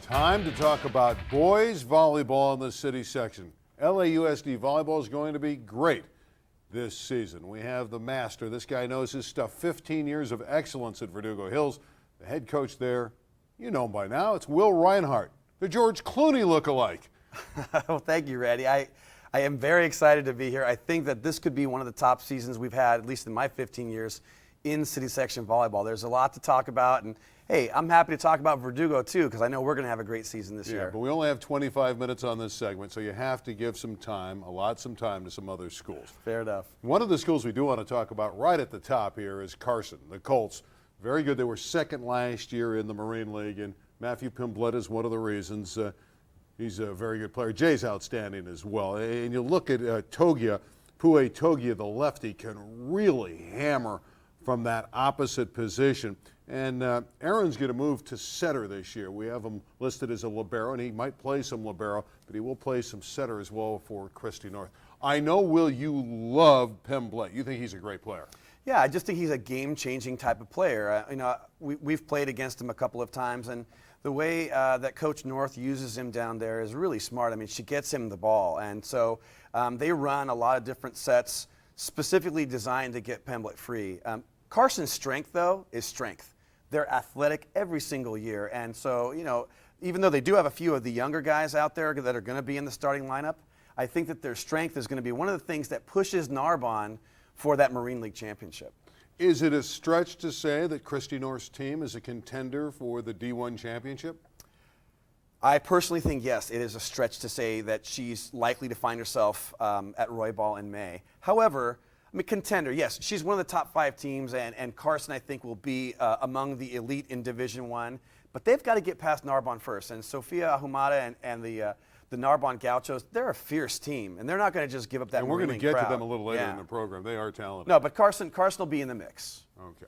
Time to talk about boys volleyball in the city section. LAUSD volleyball is going to be great this season. We have the master. This guy knows his stuff. 15 years of excellence at Verdugo Hills. The head coach there, you know him by now. It's Will Reinhardt, the George Clooney lookalike. Well, thank you, Randy. I am very excited to be here. I think that this could be one of the top seasons we've had, at least in my 15 years, in city section volleyball. There's a lot to talk about, and hey, I'm happy to talk about Verdugo too, because I know we're going to have a great season this year. But we only have 25 minutes on this segment, so you have to give some time, allot some time to some other schools. Fair enough. One of the schools we do want to talk about right at the top here is Carson, the Colts. Very good. They were second last year in the Marine League, and Matthew Pimblett is one of the reasons. He's a very good player. Jay's outstanding as well. And you look at Togia, Pue Togia, the lefty, can really hammer from that opposite position. And Aaron's going to move to setter this year. We have him listed as a libero, and he might play some libero, but he will play some setter as well for Christy North. I know, Will, you love Pimblett. You think he's a great player. Yeah, I just think he's a game-changing type of player. We've played against him a couple of times, and the way that Coach North uses him down there is really smart. I mean, she gets him the ball, and so they run a lot of different sets specifically designed to get Pimblett free. Carson's strength, though, is strength. They're athletic every single year, and so, even though they do have a few of the younger guys out there that are going to be in the starting lineup, I think that their strength is going to be one of the things that pushes Narbonne for that Marine League championship. Is it a stretch to say that Christy North's team is a contender for the D1 championship? I personally think, yes, it is a stretch to say that she's likely to find herself at Roy Ball in May. However, contender, yes, she's one of the top 5 teams, and Carson, I think, will be among the elite in Division I. But they've got to get past Narbonne first. And Sofia Ahumada and the Narbonne Gauchos, they're a fierce team, and they're not going to just give up that. And we're going to get crowd. to them a little later in the program. They are talented. No, but Carson will be in the mix. Okay.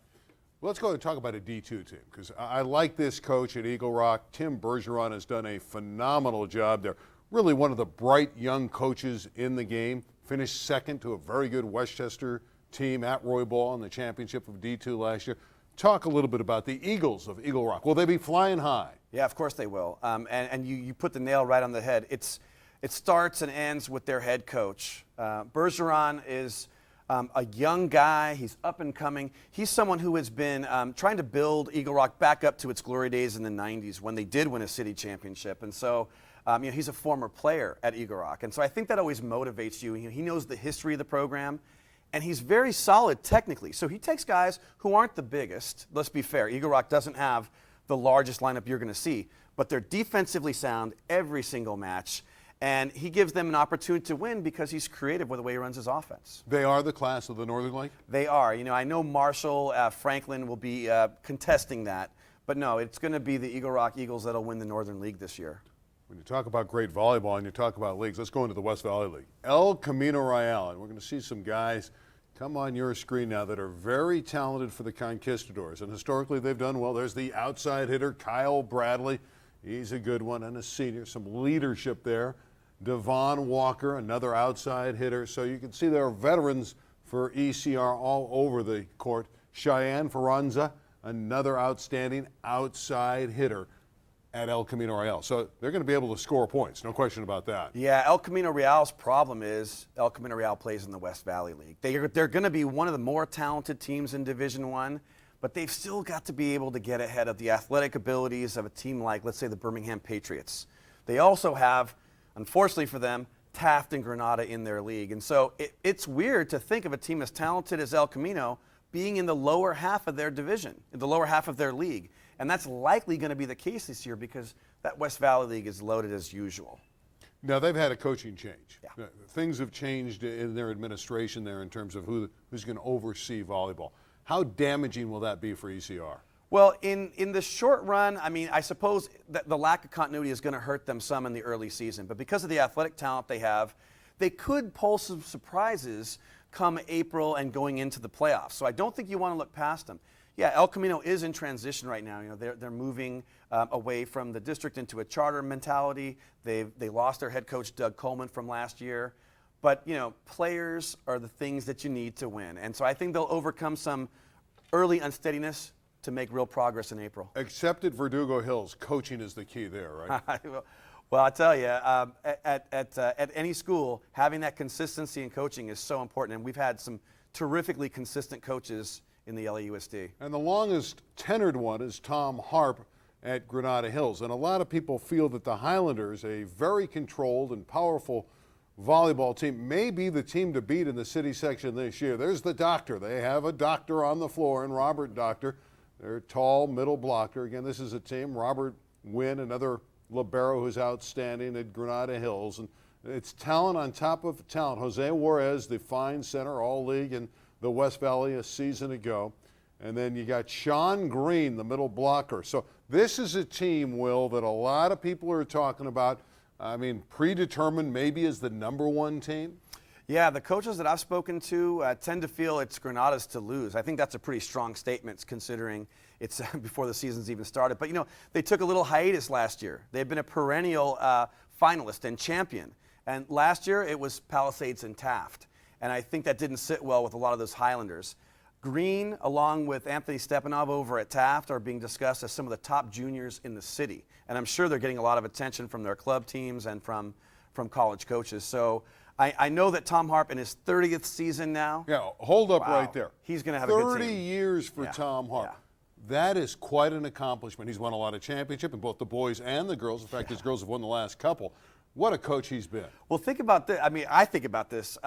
Well, let's go and talk about a D2 team, because I like this coach at Eagle Rock. Tim Bergeron has done a phenomenal job there. Really one of the bright young coaches in the game. Finished second to a very good Westchester team at Roy Ball in the championship of D2 last year. Talk a little bit about the Eagles of Eagle Rock. Will they be flying high? Yeah, of course they will. And you put the nail right on the head. It starts and ends with their head coach. Bergeron is a young guy. He's up and coming. He's someone who has been trying to build Eagle Rock back up to its glory days in the 90s when they did win a city championship. And so he's a former player at Eagle Rock. And so I think that always motivates you. He knows the history of the program, and he's very solid technically. So he takes guys who aren't the biggest. Let's be fair. Eagle Rock doesn't have the largest lineup you're going to see, but they're defensively sound every single match. And he gives them an opportunity to win because he's creative with the way he runs his offense. They are the class of the Northern League? They are. I know Marshall, Franklin will be contesting that. But no, it's going to be the Eagle Rock Eagles that'll win the Northern League this year. When you talk about great volleyball and you talk about leagues, let's go into the West Valley League. El Camino Real, and we're going to see some guys come on your screen now that are very talented for the Conquistadors. And historically, they've done well. There's the outside hitter, Kyle Bradley. He's a good one, and a senior. Some leadership there. Devon Walker, another outside hitter. So you can see there are veterans for ECR all over the court. Cheyenne Ferranza, another outstanding outside hitter at El Camino Real. So they're going to be able to score points, no question about that. Yeah, El Camino Real's problem is El Camino Real plays in the West Valley League. They're going to be one of the more talented teams in Division I, but they've still got to be able to get ahead of the athletic abilities of a team like, let's say, the Birmingham Patriots. They also have, unfortunately for them, Taft and Granada in their league. And so it's weird to think of a team as talented as El Camino being in the lower half of their division, in the lower half of their league. And that's likely going to be the case this year because that West Valley League is loaded as usual. Now, they've had a coaching change. Yeah. Things have changed in their administration there in terms of who's going to oversee volleyball. How damaging will that be for ECR? Well, in the short run, I suppose that the lack of continuity is going to hurt them some in the early season. But because of the athletic talent they have, they could pull some surprises come April and going into the playoffs. So I don't think you want to look past them. Yeah, El Camino is in transition right now. They're moving away from the district into a charter mentality. They lost their head coach, Doug Coleman, from last year. But, players are the things that you need to win. And so I think they'll overcome some early unsteadiness to make real progress in April. Except at Verdugo Hills, coaching is the key there, right? Well, I tell you, at any school, having that consistency in coaching is so important, and we've had some terrifically consistent coaches in the LAUSD. And the longest tenured one is Tom Harp at Granada Hills. And a lot of people feel that the Highlanders, a very controlled and powerful volleyball team, may be the team to beat in the city section this year. There's the doctor. They have a doctor on the floor, and Robert Doctor. They're tall, middle blocker. Again, this is a team. Robert Wynn, another libero who's outstanding at Granada Hills. And it's talent on top of talent. Jose Juarez, the fine center, all-league in the West Valley a season ago. And then you got Sean Green, the middle blocker. So this is a team, Will, that a lot of people are talking about. I mean, predetermined maybe as the #1 team. Yeah, the coaches that I've spoken to tend to feel it's Granada's to lose. I think that's a pretty strong statement considering it's before the season's even started. But, you know, they took a little hiatus last year. They've been a perennial finalist and champion. And last year it was Palisades and Taft. And I think that didn't sit well with a lot of those Highlanders. Green, along with Anthony Stepanov over at Taft, are being discussed as some of the top juniors in the city. And I'm sure they're getting a lot of attention from their club teams and from college coaches. So I know that Tom Harp in his 30th season now. Yeah, hold up right there. He's going to have a good team. 30 years for Tom Harp. Yeah. That is quite an accomplishment. He's won a lot of championships in both the boys and the girls. In fact, his girls have won the last couple. What a coach he's been. Well, think about this. I mean, I think about this.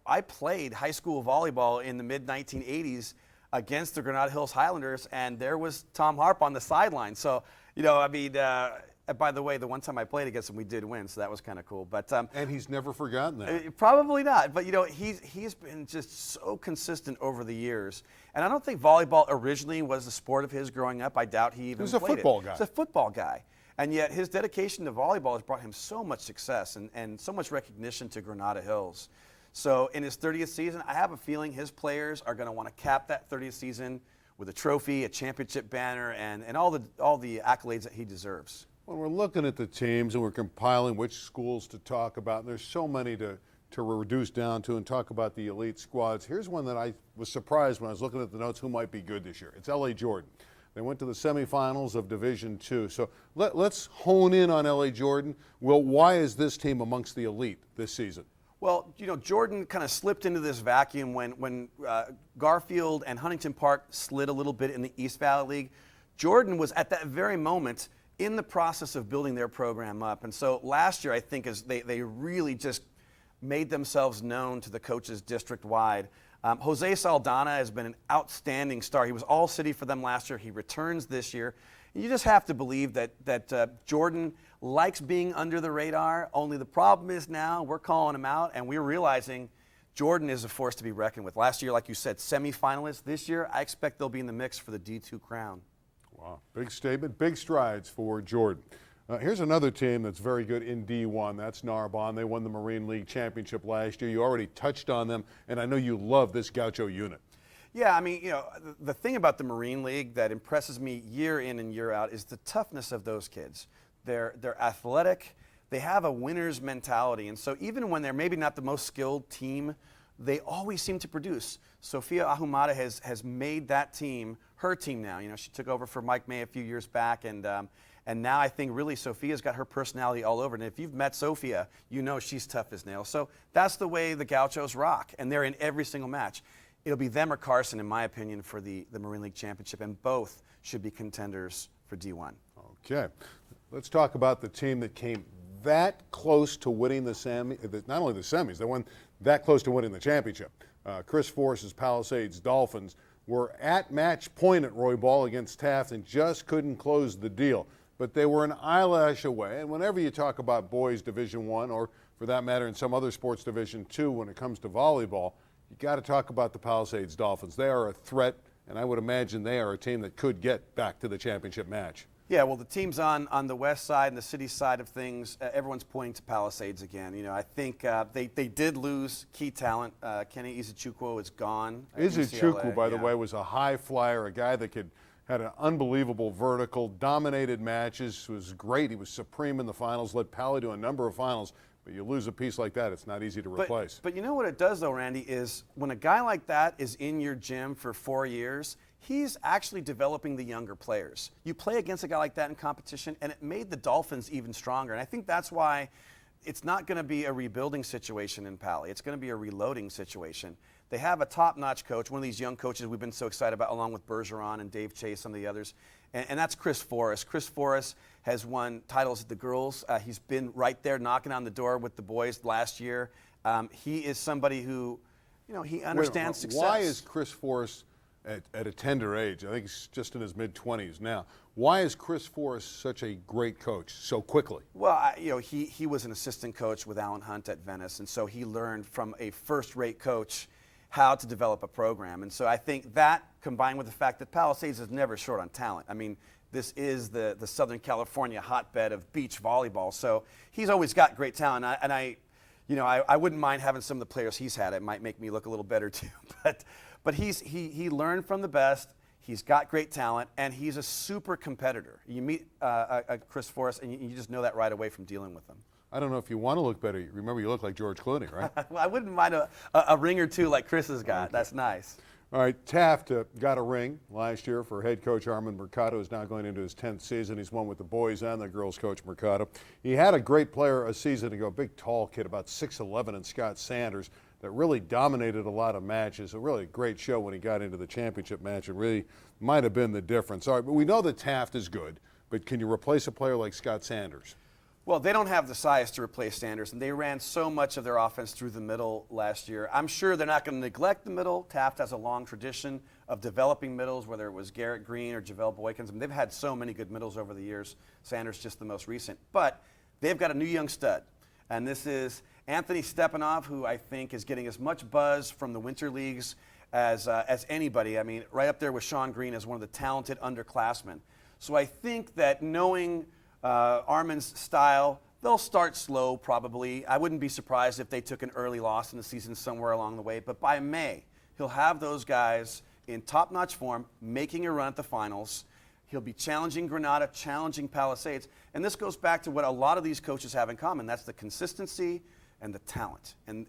I played high school volleyball in the mid-1980s against the Granada Hills Highlanders, and there was Tom Harp on the sideline. So, you know, I mean, by the way, the one time I played against him, we did win, so that was kind of cool. But and he's never forgotten that. Probably not. But, you know, he's been just so consistent over the years. And I don't think volleyball originally was a sport of his growing up. I doubt he even played it. He was a football guy. He's a football guy. And yet his dedication to volleyball has brought him so much success and so much recognition to Granada Hills. So in his 30th season, I have a feeling his players are going to want to cap that 30th season with a trophy, a championship banner, and all the accolades that he deserves. When we're looking at the teams and we're compiling which schools to talk about, and there's so many to reduce down to and talk about the elite squads, here's one that I was surprised when I was looking at the notes who might be good this year. It's L.A. Jordan. They went to the semifinals of Division II. So let's hone in on L.A. Jordan. Will, why is this team amongst the elite this season? Well, you know, Jordan kind of slipped into this vacuum when Garfield and Huntington Park slid a little bit in the East Valley League. Jordan was at that very moment in the process of building their program up. And so last year, I think, they really just made themselves known to the coaches district-wide. Jose Saldana has been an outstanding star. He was all-city for them last year. He returns this year. You just have to believe that Jordan likes being under the radar, only the problem is now we're calling him out, and we're realizing Jordan is a force to be reckoned with. Last year, like you said, semifinalists. This year, I expect they'll be in the mix for the D2 crown. Wow, big statement, big strides for Jordan. Here's another team that's very good in D1. That's Narbonne. They won the Marine League Championship last year. You already touched on them, and I know you love this Gaucho unit. Yeah, I mean, you know, the thing about the Marine League that impresses me year in and year out is the toughness of those kids. They're athletic. They have a winner's mentality. And so even when they're maybe not the most skilled team, they always seem to produce. Sophia Ahumada has made that team her team now. You know, she took over for Mike May a few years back, and now I think really Sophia's got her personality all over. And if you've met Sophia, you know she's tough as nails. So that's the way the Gauchos rock, and they're in every single match. It'll be them or Carson, in my opinion, for the Marine League Championship, and both should be contenders for D1. Okay. Let's talk about the team that came that close to winning not only the semis, they won that close to winning the championship. Chris Force's Palisades Dolphins were at match point at Roy Ball against Taft and just couldn't close the deal. But they were an eyelash away, and whenever you talk about boys Division I, or for that matter in some other sports Division II when it comes to volleyball, you got to talk about the Palisades Dolphins. They are a threat, and I would imagine they are a team that could get back to the championship match. Yeah, well, the teams on the west side and the city side of things, everyone's pointing to Palisades again. You know, I think they did lose key talent. Kenny Izuchukwu is gone. Izuchukwu, by the way, was a high flyer, a guy that had an unbelievable vertical, dominated matches, was great. He was supreme in the finals, led Pali to a number of finals. But you lose a piece like that, it's not easy to replace. But you know what it does, though, Randy, is when a guy like that is in your gym for 4 years, he's actually developing the younger players. You play against a guy like that in competition, and it made the Dolphins even stronger. And I think that's why it's not going to be a rebuilding situation in Pally. It's going to be a reloading situation. They have a top-notch coach, one of these young coaches we've been so excited about, along with Bergeron and Dave Chase, some of the others, and that's Chris Forrest. Chris Forrest has won titles at the girls. He's been right there knocking on the door with the boys last year. He is somebody who, he understands success. Why is Chris Forrest at a tender age? I think he's just in his mid-20s now. Why is Chris Forrest such a great coach so quickly? Well, he was an assistant coach with Alan Hunt at Venice, and so he learned from a first-rate coach how to develop a program. And so I think that, combined with the fact that Palisades is never short on talent. I mean, this is the Southern California hotbed of beach volleyball, so he's always got great talent. I wouldn't mind having some of the players he's had. It might make me look a little better too. But he learned from the best. He's got great talent, and he's a super competitor. You meet Chris Forrest, and you just know that right away from dealing with him. I don't know if you want to look better. Remember, you look like George Clooney, right? Well, I wouldn't mind a ring or two like Chris has got. Okay. That's nice. All right, Taft got a ring last year for head coach Armand Mercado, who's now going into his 10th season. He's won with the boys and the girls coach Mercado. He had a great player a season ago, big tall kid, about 6'11", and Scott Sanders, that really dominated a lot of matches. A really great show when he got into the championship match. It really might have been the difference. All right, but we know that Taft is good, but can you replace a player like Scott Sanders? Well, they don't have the size to replace Sanders, and they ran so much of their offense through the middle last year. I'm sure they're not going to neglect the middle. Taft has a long tradition of developing middles, whether it was Garrett Green or JaVale Boykins. I mean, they've had so many good middles over the years. Sanders just the most recent. But they've got a new young stud, and this is Anthony Stepanov, who I think is getting as much buzz from the winter leagues as anybody. I mean, right up there with Sean Green as one of the talented underclassmen. So I think that knowing Armand's style, they'll start slow probably. I wouldn't be surprised if they took an early loss in the season somewhere along the way. But by May, he'll have those guys in top-notch form, making a run at the finals. He'll be challenging Granada, challenging Palisades. And this goes back to what a lot of these coaches have in common. That's the consistency and the talent. And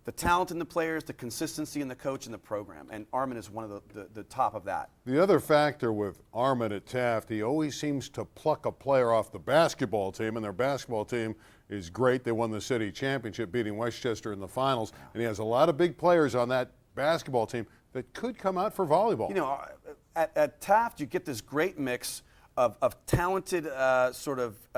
the talent in the players, the consistency in the coach and the program. And Armand is one of the top of that. The other factor with Armand at Taft, he always seems to pluck a player off the basketball team, and their basketball team is great. They won the city championship, beating Westchester in the finals. And he has a lot of big players on that basketball team that could come out for volleyball. At Taft, you get this great mix of talented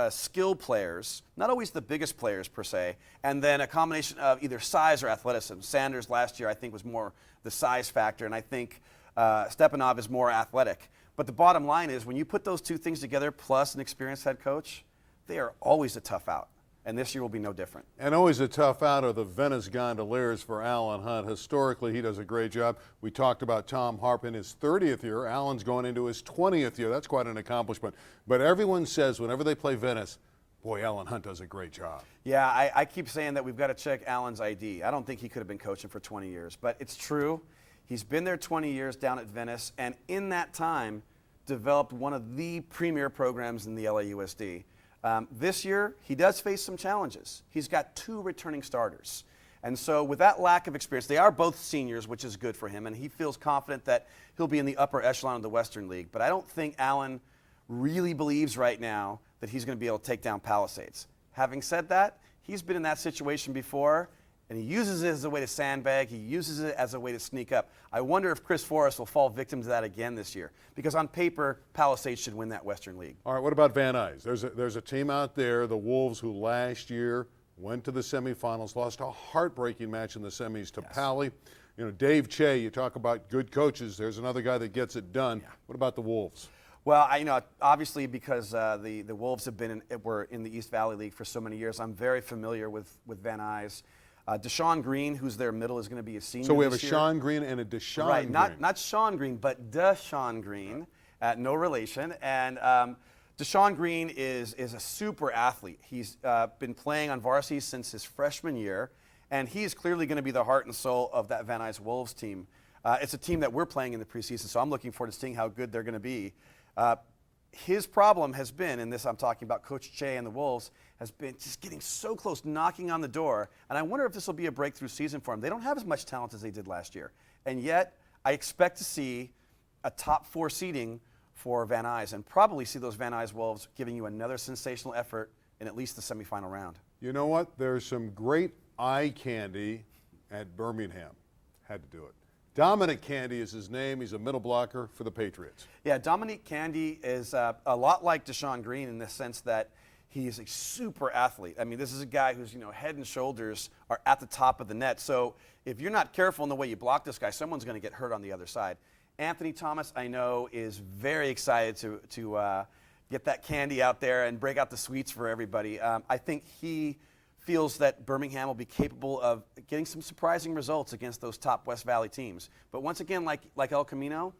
skill players, not always the biggest players per se, and then a combination of either size or athleticism. Sanders last year I think was more the size factor, and I think Stepanov is more athletic. But the bottom line is when you put those two things together plus an experienced head coach, they are always a tough out. And this year will be no different. And always a tough out are the Venice Gondoliers for Alan Hunt. Historically, he does a great job. We talked about Tom Harp in his 30th year. Alan's going into his 20th year. That's quite an accomplishment. But everyone says whenever they play Venice, boy, Alan Hunt does a great job. Yeah, I keep saying that we've got to check Alan's ID. I don't think he could have been coaching for 20 years. But it's true. He's been there 20 years down at Venice. And in that time, developed one of the premier programs in the LAUSD. This year, he does face some challenges. He's got 2 returning starters. And so with that lack of experience, they are both seniors, which is good for him, and he feels confident that he'll be in the upper echelon of the Western League. But I don't think Alan really believes right now that he's going to be able to take down Palisades. Having said that, he's been in that situation before, and he uses it as a way to sandbag. He uses it as a way to sneak up. I wonder if Chris Forrest will fall victim to that again this year, because on paper, Palisades should win that Western League. All right, what about Van Nuys? There's a team out there, the Wolves, who last year went to the semifinals, lost a heartbreaking match in the semis to Pally. Dave Che, you talk about good coaches. There's another guy that gets it done. Yeah. What about the Wolves? Well, obviously because the Wolves were in the East Valley League for so many years, I'm very familiar with Van Nuys. Deshaun Green, who's their middle, is going to be a senior. So we have this a year. Sean Green and a Deshaun Green. Right, not Sean Green, but Deshaun Green, no relation. And Deshaun Green is a super athlete. He's been playing on varsity since his freshman year, and he's clearly going to be the heart and soul of that Van Nuys Wolves team. It's a team that we're playing in the preseason, so I'm looking forward to seeing how good they're going to be. His problem has been, and this I'm talking about Coach Che and the Wolves, has been just getting so close, knocking on the door. And I wonder if this will be a breakthrough season for him. They don't have as much talent as they did last year. And yet, I expect to see a top 4 seeding for Van Nuys, and probably see those Van Nuys Wolves giving you another sensational effort in at least the semifinal round. You know what? There's some great eye candy at Birmingham. Had to do it. Dominic Candy is his name. He's a middle blocker for the Patriots. Yeah, Dominique Candy is a lot like Deshaun Green in the sense that he is a super athlete. I mean, this is a guy who's, head and shoulders are at the top of the net. So if you're not careful in the way you block this guy, someone's going to get hurt on the other side. Anthony Thomas, I know, is very excited to get that candy out there and break out the sweets for everybody. I think he feels that Birmingham will be capable of getting some surprising results against those top West Valley teams. But once again, like El Camino,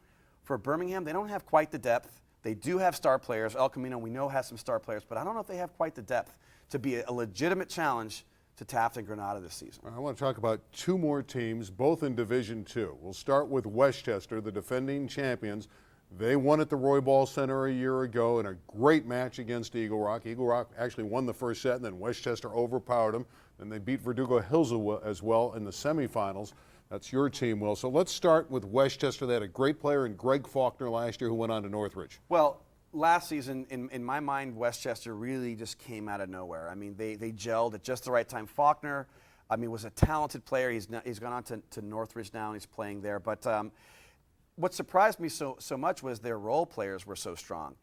for Birmingham, they don't have quite the depth. They do have star players. El Camino, we know, has some star players, but I don't know if they have quite the depth to be a legitimate challenge to Taft and Granada this season. I want to talk about 2 more teams, both in Division II. We'll start with Westchester, the defending champions. They won at the Volleyball Center a year ago in a great match against Eagle Rock. Eagle Rock actually won the first set, and then Westchester overpowered them. Then they beat Verdugo Hills as well in the semifinals. That's your team, Will. So let's start with Westchester. They had a great player in Greg Faulkner last year who went on to Northridge. Well, last season, in my mind, Westchester really just came out of nowhere. I mean, they gelled at just the right time. Faulkner, was a talented player. He's gone on to Northridge now, and he's playing there. But what surprised me so much was their role players were so strong.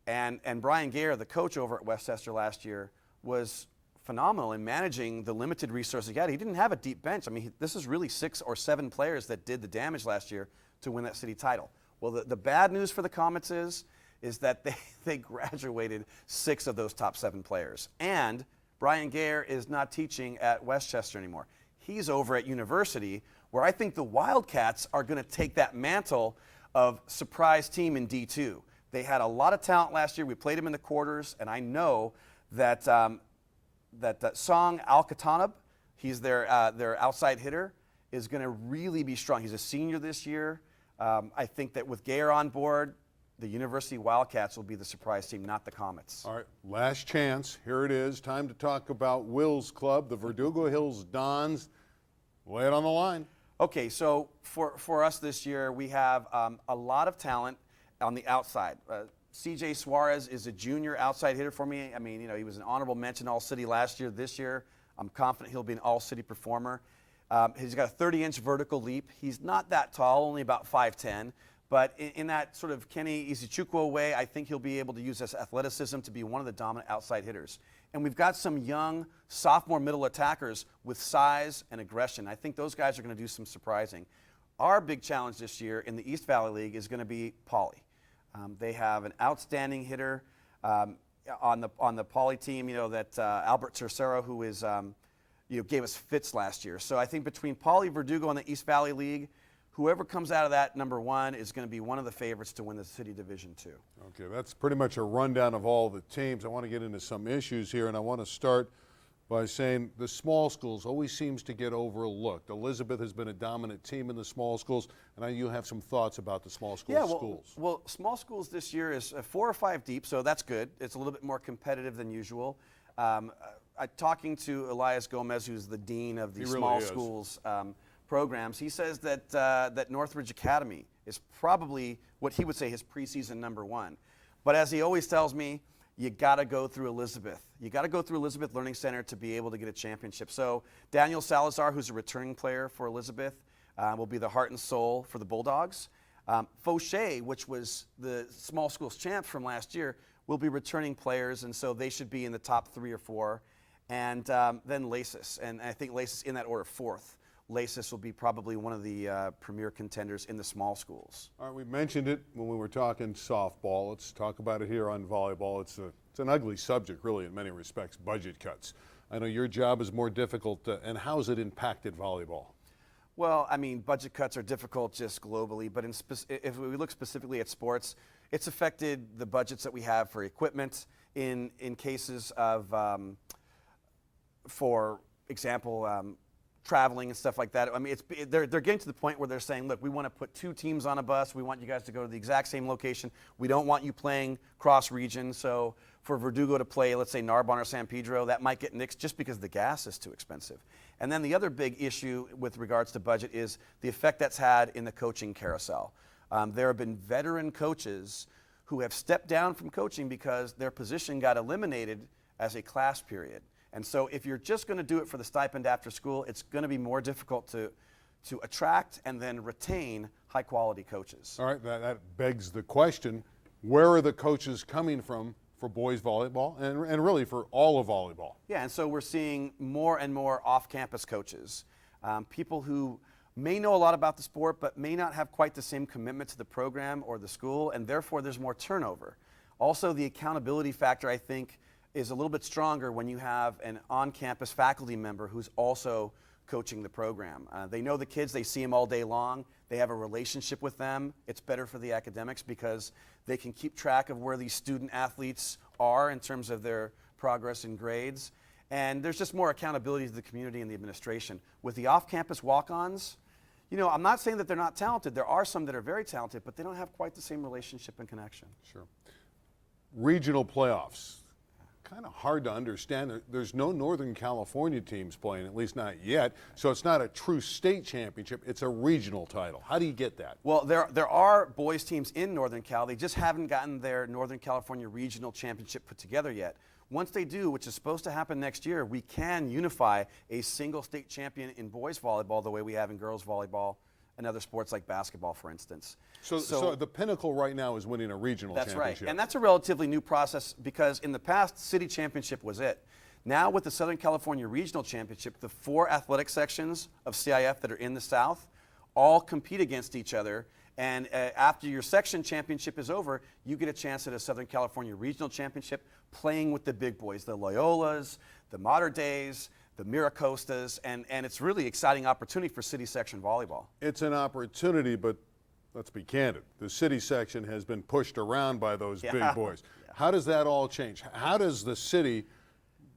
And Brian Gare, the coach over at Westchester last year, was phenomenal in managing the limited resources he had. He didn't have a deep bench. This is really 6 or 7 players that did the damage last year to win that city title. Well, the bad news for the Comets is that they graduated 6 of those top 7 players. And Brian Gare is not teaching at Westchester anymore. He's over at University, where I think the Wildcats are going to take that mantle of surprise team in D2. They had a lot of talent last year. We played them in the quarters, and I know that that Song Al-Katanab, he's their outside hitter, is going to really be strong. He's a senior this year. I think that with Gare on board, the University Wildcats will be the surprise team, not the Comets. All right, last chance. Here it is. Time to talk about Will's club, the Verdugo Hills Dons. Lay it on the line. Okay, so for us this year, we have a lot of talent on the outside. CJ Suarez is a junior outside hitter for me. He was an honorable mention All-City last year. This year, I'm confident he'll be an All-City performer. He's got a 30-inch vertical leap. He's not that tall, only about 5'10", but in that sort of Kenny Izuchukwu way, I think he'll be able to use his athleticism to be one of the dominant outside hitters. And we've got some young sophomore middle attackers with size and aggression. I think those guys are going to do some surprising. Our big challenge this year in the East Valley League is going to be Poly. They have an outstanding hitter on the Poly team, that Albert Tercero, who is, gave us fits last year. So I think between Poly, Verdugo, and the East Valley League, whoever comes out of that number 1 is going to be one of the favorites to win the City Division II. Okay, that's pretty much a rundown of all the teams. I want to get into some issues here, and I want to start by saying the small schools always seems to get overlooked. Elizabeth has been a dominant team in the small schools, and I know you have some thoughts about the small schools. Well, small schools this year is 4 or 5 deep, so that's good. It's a little bit more competitive than usual. Talking to Elias Gomez, who's the dean of the small schools programs, he says that Northridge Academy is probably what he would say his preseason number 1. But as he always tells me, you got to go through Elizabeth. You got to go through Elizabeth Learning Center to be able to get a championship. So Daniel Salazar, who's a returning player for Elizabeth, will be the heart and soul for the Bulldogs. Fauché, which was the small schools champ from last year, will be returning players, and so they should be in the top 3 or 4. And then Lasis, and I think Lasis in that order 4th. Lasis will be probably one of the premier contenders in the small schools. All right, we mentioned it when we were talking softball. Let's talk about it here on volleyball. It's an ugly subject, really, in many respects, budget cuts. I know your job is more difficult, and how's it impacted volleyball? Well, budget cuts are difficult just globally, but if we look specifically at sports, it's affected the budgets that we have for equipment in cases of, for example, traveling and stuff like that. They're getting to the point where they're saying, look, we want to put 2 teams on a bus. We want you guys to go to the exact same location. We don't want you playing cross-region. So for Verdugo to play, let's say, Narbonne or San Pedro, that might get nixed just because the gas is too expensive. And then the other big issue with regards to budget is the effect that's had in the coaching carousel. There have been veteran coaches who have stepped down from coaching because their position got eliminated as a class period. And so if you're just going to do it for the stipend after school, it's going to be more difficult to attract and then retain high-quality coaches. All right, that begs the question, where are the coaches coming from for boys volleyball and really for all of volleyball? Yeah, and so we're seeing more and more off-campus coaches, people who may know a lot about the sport but may not have quite the same commitment to the program or the school, and therefore there's more turnover. Also, the accountability factor, I think, is a little bit stronger when you have an on-campus faculty member who's also coaching the program. They know the kids, they see them all day long, they have a relationship with them. It's better for the academics because they can keep track of where these student athletes are in terms of their progress and grades. And there's just more accountability to the community and the administration. With the off-campus walk-ons, you know, I'm not saying that they're not talented. There are some that are very talented, but they don't have quite the same relationship and connection. Sure. Regional playoffs. Kind of hard to understand. There's no Northern California teams playing, at least not yet. So it's not a true state championship. It's a regional title. How do you get that? Well, there are boys teams in Northern Cal. They just haven't gotten their Northern California regional championship put together yet. Once they do, which is supposed to happen next year, we can unify a single state champion in boys volleyball the way we have in girls volleyball and other sports like basketball, for instance. So the pinnacle right now is winning a regional championship. That's right, and that's a relatively new process because in the past, city championship was it. Now with the Southern California Regional Championship, the 4 athletic sections of CIF that are in the South all compete against each other, and after your section championship is over, you get a chance at a Southern California Regional Championship playing with the big boys, the Loyolas, the Mater Deis, the Miracostas, and it's really exciting opportunity for city section volleyball. It's an opportunity, but let's be candid. The city section has been pushed around by those big boys. Yeah. How does that all change? How does the city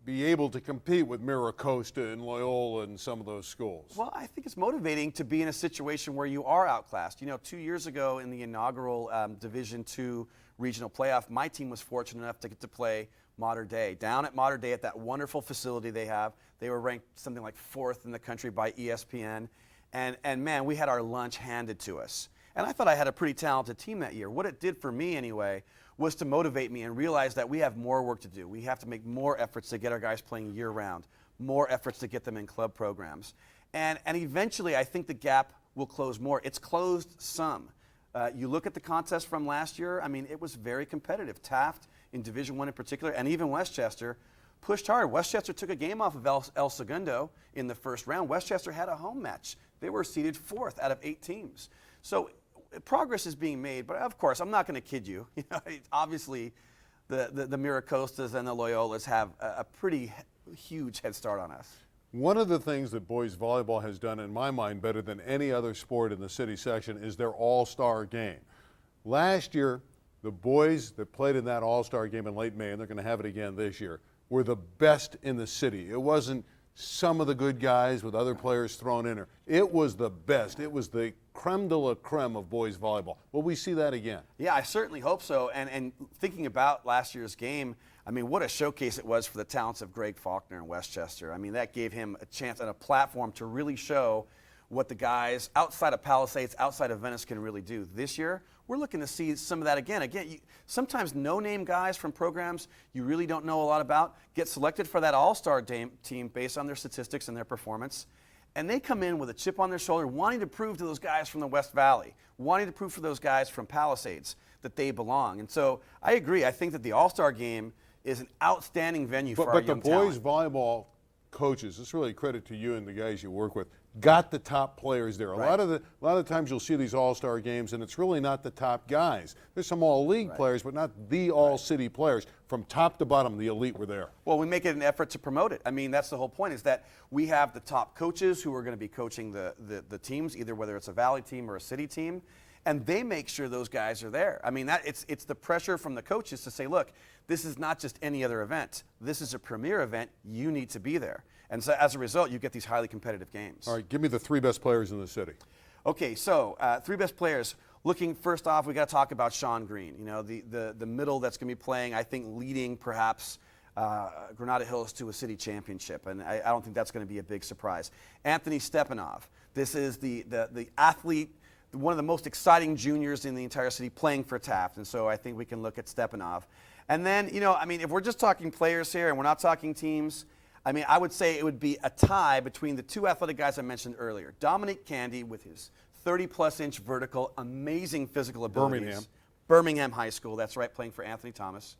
be able to compete with Miracosta and Loyola and some of those schools? Well, I think it's motivating to be in a situation where you are outclassed. You know, 2 years ago in the inaugural Division II regional playoff, my team was fortunate enough to get to play Mater Dei. Down at Mater Dei at that wonderful facility they have, they were ranked something like 4th in the country by ESPN. And man, we had our lunch handed to us. And I thought I had a pretty talented team that year. What it did for me anyway was to motivate me and realize that we have more work to do. We have to make more efforts to get our guys playing year-round, more efforts to get them in club programs. And eventually I think the gap will close more. It's closed some. You look at the contest from last year, I mean, it was very competitive. Taft in Division I in particular, and even Westchester, pushed hard. Westchester took a game off of El Segundo in the first round. Westchester had a home match. They were seeded 4th out of 8 teams. So progress is being made, but of course, I'm not going to kid you. You know, obviously, the Miracostas and the Loyolas have a pretty huge head start on us. One of the things that boys volleyball has done, in my mind, better than any other sport in the city section is their all-star game. Last year, the boys that played in that all-star game in late May, and they're going to have it again this year, were the best in the city. It wasn't some of the good guys with other players thrown in there. It was the best. It was the creme de la creme of boys volleyball. Will we see that again? Yeah, I certainly hope so. And thinking about last year's game, I mean, what a showcase it was for the talents of Greg Faulkner in Westchester. I mean, that gave him a chance and a platform to really show what the guys outside of Palisades, outside of Venice can really do. This year, we're looking to see some of that again. Sometimes no-name guys from programs you really don't know a lot about get selected for that all-star team based on their statistics and their performance. And they come in with a chip on their shoulder, wanting to prove to those guys from the West Valley, wanting to prove for those guys from Palisades that they belong. And so I agree. I think that the all-star game is an outstanding venue for our young talent. But the boys volleyball coaches, it's really a credit to you and the guys you work with, got the top players there. Right. A lot of times you'll see these all-star games and it's really not the top guys. There's some all-league players, but not the all-city players. From top to bottom, the elite were there. Well, we make it an effort to promote it. I mean, that's the whole point, is that we have the top coaches who are going to be coaching the teams, either whether it's a Valley team or a city team, and they make sure those guys are there. I mean, it's the pressure from the coaches to say, look, this is not just any other event. This is a premier event. You need to be there. And so as a result, you get these highly competitive games. All right, give me the 3 best players in the city. Okay, so 3 best players. Looking first off, we got to talk about Sean Green. You know, the middle that's going to be playing, I think, leading perhaps Granada Hills to a city championship, and I don't think that's going to be a big surprise. Anthony Stepanov. This is the athlete one of the most exciting juniors in the entire city playing for Taft. And so I think we can look at Stepanov. And then, if we're just talking players here and we're not talking teams, I would say it would be a tie between the two athletic guys I mentioned earlier. Dominic Candy with his 30-plus inch vertical, amazing physical abilities. Birmingham High School, that's right, playing for Anthony Thomas.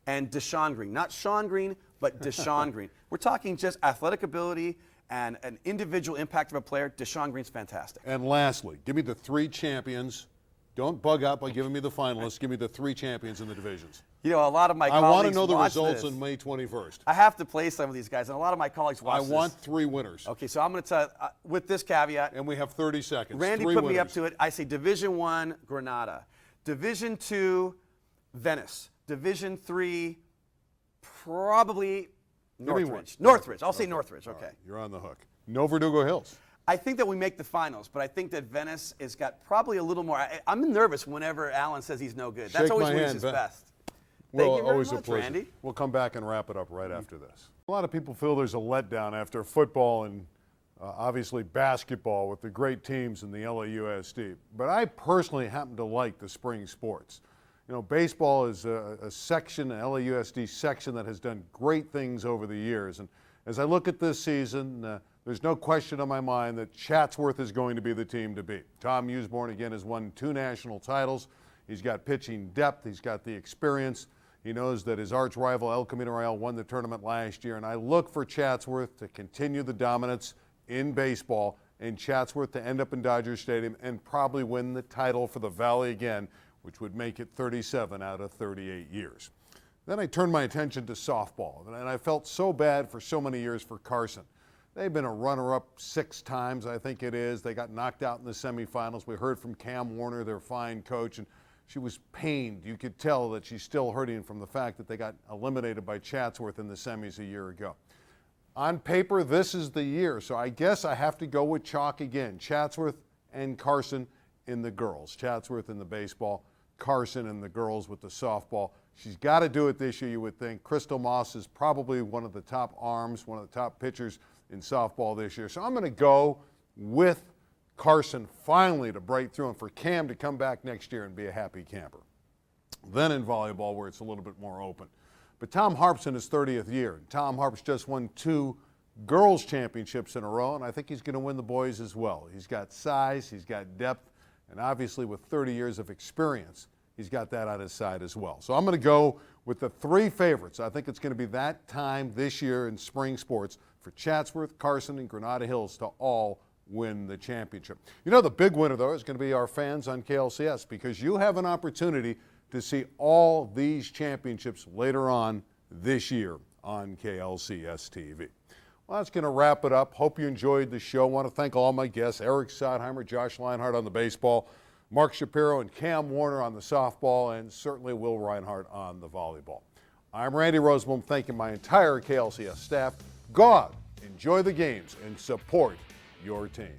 And Deshaun Green. Not Sean Green, but Deshaun Green. We're talking just athletic ability and an individual impact of a player. Deshaun Green's fantastic. And lastly, give me the 3 champions. Don't bug out by giving me the finalists. Give me the 3 champions in the divisions. A lot of my colleagues I want to know the watch results this. on May 21st. I have to play some of these guys, and a lot of my colleagues watch this. I want 3 winners. Okay, so I'm going to tell with this caveat. And we have 30 seconds. Randy 3 put winners. me up to it. I say Division I, Granada. Division II, Venice. Division III, probably Northridge. Northridge. I'll say Northridge. Okay. Right, you're on the hook. No Verdugo Hills. I think that we make the finals, but I think that Venice has got probably a little more. I'm nervous whenever Alan says he's no good. That's Shake always my when hand, he's his Ben. best. Well, Thank you very always much, a pleasure. Randy. We'll come back and wrap it up right after this. A lot of people feel there's a letdown after football and obviously basketball with the great teams in the LAUSD. But I personally happen to like the spring sports. Baseball is a section, an LAUSD section that has done great things over the years. And as I look at this season, there's no question on my mind that Chatsworth is going to be the team to beat. Tom Usborne, again, has won 2 national titles. He's got pitching depth. He's got the experience. He knows that his arch rival, El Camino Real, won the tournament last year. And I look for Chatsworth to continue the dominance in baseball and Chatsworth to end up in Dodger Stadium and probably win the title for the Valley again, which would make it 37 out of 38 years. Then I turned my attention to softball, and I felt so bad for so many years for Carson. They've been a runner-up 6 times, I think it is. They got knocked out in the semifinals. We heard from Cam Warner, their fine coach, and she was pained. You could tell that she's still hurting from the fact that they got eliminated by Chatsworth in the semis a year ago. On paper, this is the year, so I guess I have to go with chalk again. Chatsworth and Carson in the girls. Chatsworth in the baseball, Carson and the girls with the softball. She's got to do it this year, you would think. Crystal Moss is probably one of the top arms, one of the top pitchers in softball this year. So I'm going to go with Carson finally to break through and for Cam to come back next year and be a happy camper. Then in volleyball, where it's a little bit more open. But Tom Harp's in his 30th year. Tom Harp's just won 2 girls' championships in a row, and I think he's going to win the boys as well. He's got size, he's got depth, and obviously with 30 years of experience, he's got that on his side as well. So I'm going to go with the 3 favorites. I think it's going to be that time this year in spring sports for Chatsworth, Carson, and Granada Hills to all win the championship. The big winner, though, is going to be our fans on KLCS because you have an opportunity to see all these championships later on this year on KLCS TV. Well, that's going to wrap it up. Hope you enjoyed the show. I want to thank all my guests, Eric Sotheimer, Josh Leinhardt on the baseball, Mark Shapiro and Cam Warner on the softball, and certainly Will Reinhardt on the volleyball. I'm Randy Rosenblum, thanking my entire KLCS staff. Go out, enjoy the games, and support your team.